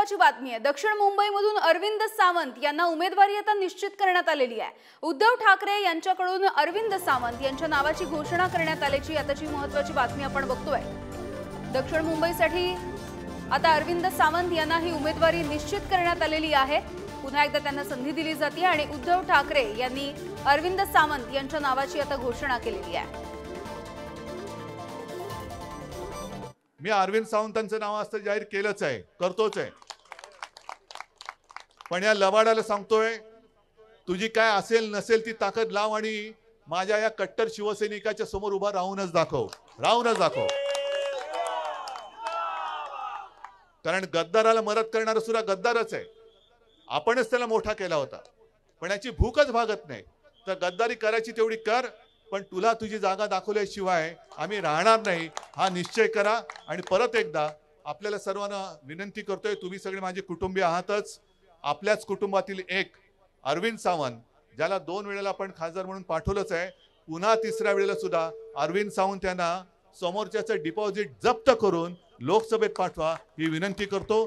महत्त्वाची बातमी आहे। दक्षिण मुंबईमधून अरविंद सावंत यांना उमेदवारी आता निश्चित करण्यात आलेली आहे। उद्धव ठाकरे यांच्याकडून अरविंद सावंत यांच्या नावाची घोषणा करण्यात आल्याची आताची महत्त्वाची बातमी आपण बघतोय। दक्षिण मुंबईसाठी आता अरविंद सावंत यांना ही उमेदवारी निश्चित करण्यात आलेली आहे। पुन्हा एकदा त्यांना संधी दिली जाते आणि उद्धव ठाकरे यांनी अरविंद सावंत यांच्या नावाची आता घोषणा केलेली आहे। मी अरविंद सावंतांचं नाव असं जाहीर केलंच आहे, करतोच आहे, पण या लवाडाला सांगतोय तुझी काय असेल नसेल ती ताकद लाव आणि माझ्या या कट्टर शिवसैनिकाच्या समोर उभा राहूनच दाखव, कारण गद्दाराला मदत करणारा सुद्धा गद्दारच आहे। आपणच त्याला मोठा केला होता, पण याची भूकच भागत नाही। तर गद्दारी करायची तेवढी कर, पण तुला तुझी जागा दाखवल्याशिवाय आम्ही राहणार नाही हा निश्चय करा। आणि परत एकदा आपल्याला सर्वांना विनंती करतोय, तुम्ही सगळे माझे कुटुंबीय आहातच, आपल्याच कुटुंबातील एक अरविंद सावंत, ज्याला 2 वेळेला आपण खासदार म्हणून पाठवलंच आहे, पुन्हा तिसऱ्या वेळेला सुद्धा अरविंद सावंत यांना समोरच्याचं डिपॉझिट जप्त करून लोकसभेत पाठवा ही विनंती करतो।